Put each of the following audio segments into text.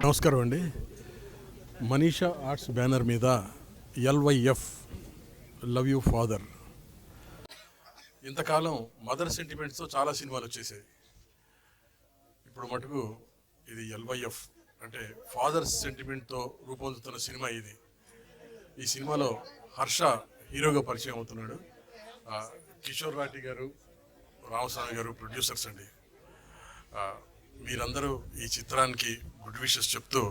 నమస్కారం అండి. Manisha arts banner మీద ఎల్వైఎఫ్ లవ్ యూ ఫాదర్. ఇంతకాలం మదర్ సెంటిమెంట్స్తో చాలా సినిమాలు వచ్చేసాయి. ఇప్పుడు మటుకు ఇది ఎల్వైఎఫ్ అంటే ఫాదర్ సెంటిమెంట్తో రూపొందుతున్న సినిమా ఇది. ఈ సినిమాలో హర్ష హీరోగా పరిచయం అవుతున్నాడు. కిషోర్ రాఠీ గారు, రామస్వామి గారు ప్రొడ్యూసర్స్ అండి. మీరందరూ ఈ చిత్రానికి గుడ్ విషెస్ చెప్తూ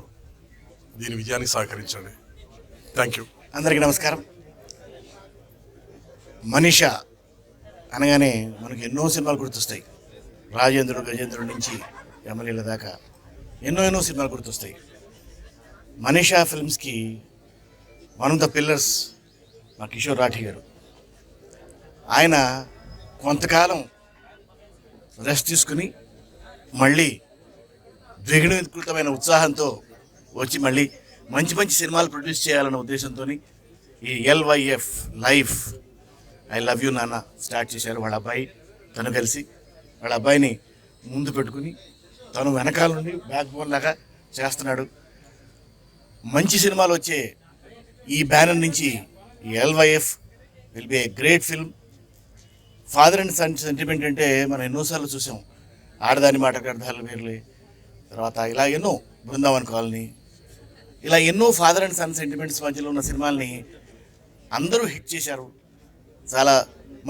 దీని విజయానికి సహకరించండి. Thank you. అందరికీ నమస్కారం. మనీషా అనగానే మనకు ఎన్నో సినిమాలు గుర్తొస్తాయి. రాజేంద్రుడు, గజేంద్రుడి నుంచి ఎమ్మెల్యేల దాకా ఎన్నో సినిమాలు గుర్తొస్తాయి. మనీషా ఫిల్మ్స్కి వన్ ఆఫ్ ద పిల్లర్స్ మా కిషోర్ రాఠీ గారు. ఆయన కొంతకాలం రెస్ట్ తీసుకుని మళ్ళీ ద్విగుణీకృతమైన ఉత్సాహంతో వచ్చి మళ్ళీ మంచి సినిమాలు ప్రొడ్యూస్ చేయాలన్న ఉద్దేశంతో ఈ LYF life I love you నాన్న స్టార్ట్ చేశారు. వాళ్ళ అబ్బాయి తను కలిసి వాళ్ళ అబ్బాయిని ముందు పెట్టుకుని తను వెనకాల నుండి బ్యాక్ బోన్ లాగా చేస్తున్నాడు. మంచి సినిమాలు వచ్చే ఈ బ్యానర్ నుంచి ఈ LYF will be a great film. Father and son sentiment అంటే మనం ఎన్నోసార్లు చూసాం. ఆడదాని మాటకు అర్థాలు వేర్లే, తర్వాత ఇలా ఎన్నో బృందావన్ కాలనీ, ఇలా ఎన్నో ఫాదర్ అండ్ సన్ సెంటిమెంట్స్ మధ్యలో ఉన్న సినిమాల్ని అందరూ హిట్ చేశారు. చాలా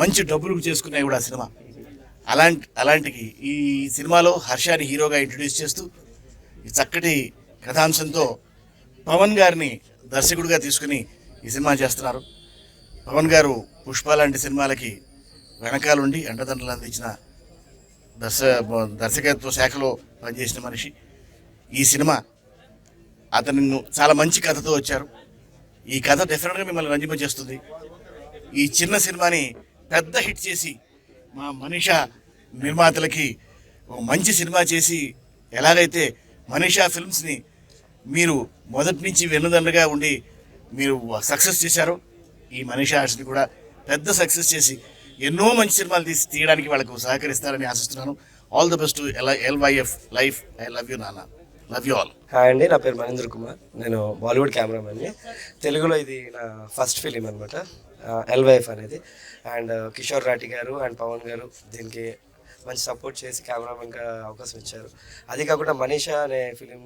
మంచి డబ్బులు చేసుకున్నాయి కూడా ఆ సినిమా. అలాంటికి ఈ సినిమాలో హర్షాని హీరోగా ఇంట్రడ్యూస్ చేస్తూ ఈ చక్కటి కథాంశంతో పవన్ గారిని దర్శకుడిగా తీసుకుని ఈ సినిమా చేస్తున్నారు. పవన్ గారు పుష్ప లాంటి సినిమాలకి వెనకాలండి అండదండలు అందించిన దర్శకత్వ శాఖలో పనిచేసిన మనిషి. ఈ సినిమా అతను చాలా మంచి కథతో వచ్చారు. ఈ కథ డెఫినెట్గా మిమ్మల్ని రంజింపజేస్తుంది. ఈ చిన్న సినిమాని పెద్ద హిట్ చేసి మా మనీషా నిర్మాతలకి మంచి సినిమా చేసి, ఎలాగైతే మనీషా ఫిల్మ్స్ని మీరు మొదటి నుంచి వెన్నుదండగా ఉండి మీరు సక్సెస్ చేశారో, ఈ మనీషా ఆర్ట్స్ని కూడా పెద్ద సక్సెస్ చేసి ఎన్నో మంచి సినిమాలు తీయడానికి వాళ్ళకు సహకరిస్తారని ఆశిస్తున్నాను. All the best LYF life. I love you నాన్న. Love you all. హాయ్ అండి, నా పేరు మహేంద్ర కుమార్. నేను బాలీవుడ్ కెమెరామెన్ని. తెలుగులో ఇది నా ఫస్ట్ ఫిలిం అనమాట ఎల్వైఎఫ్ అనేది. అండ్ కిషోర్ రాఠీ గారు అండ్ పవన్ గారు దీనికి మంచి సపోర్ట్ చేసి కెమెరామెన్గా అవకాశం ఇచ్చారు. అది కాకుండా మనీషా అనే ఫిలిం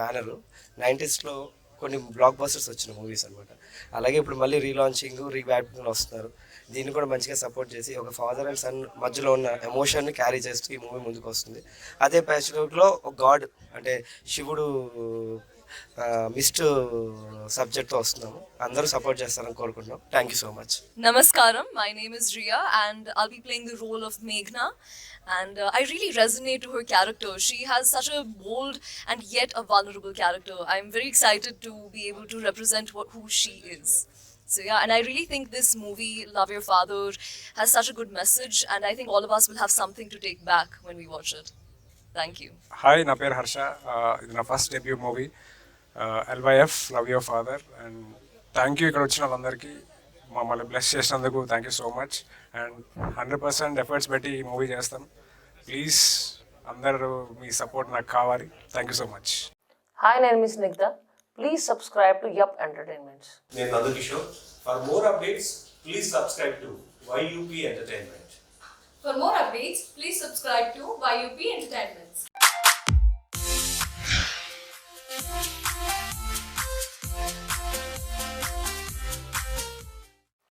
బ్యానరు 90sలో కొన్ని బ్లాక్ బస్టర్స్ వచ్చిన మూవీస్ అనమాట. అలాగే ఇప్పుడు మళ్ళీ రీలాంచింగ్ రీబ్యాటింగ్ వస్తున్నారు. దీన్ని కూడా మంచిగా సపోర్ట్ చేసి ఒక ఫాదర్ అండ్ సన్ మధ్యలో ఉన్న ఎమోషన్ని క్యారీ చేస్తూ ఈ మూవీ ముందుకు వస్తుంది. అదే ప్యాచ్లో ఒక గాడ్ అంటే శివుడు మిస్ట్ సబ్జెక్ట్తో వస్తున్నాము. అందరూ సపోర్ట్ చేస్తారని కోరుకుంటున్నాం. Thank you so much. Namaskaram, my name is Riya and I'll be playing the role of Meghna, and I really resonate to her character. She has such a bold and yet a vulnerable character. I'm very excited to be able to represent who she is. So yeah, and I really think this movie, Love Your Father, has such a good message, and I think all of us will have something to take back when we watch it. Thank you. Hi, నా పేరు హర్ష. ఇది నా first debut movie LYF love your father. And thank you ఇక్కడ వచ్చిన వాళ్ళందరికీ మమ్మల్ని bless చేసినందుకు thank you so much. And 100% efforts పెట్టి ఈ మూవీ చేస్తాం. ప్లీజ్ అందరూ మీ సపోర్ట్ నాకు కావాలి. Thank you so much. Hi, name is Nigda. Please subscribe to Yup Entertainments. నేను Nandakishore. For more updates, please subscribe to YUP Entertainment. For more updates, please subscribe to YUP Entertainments.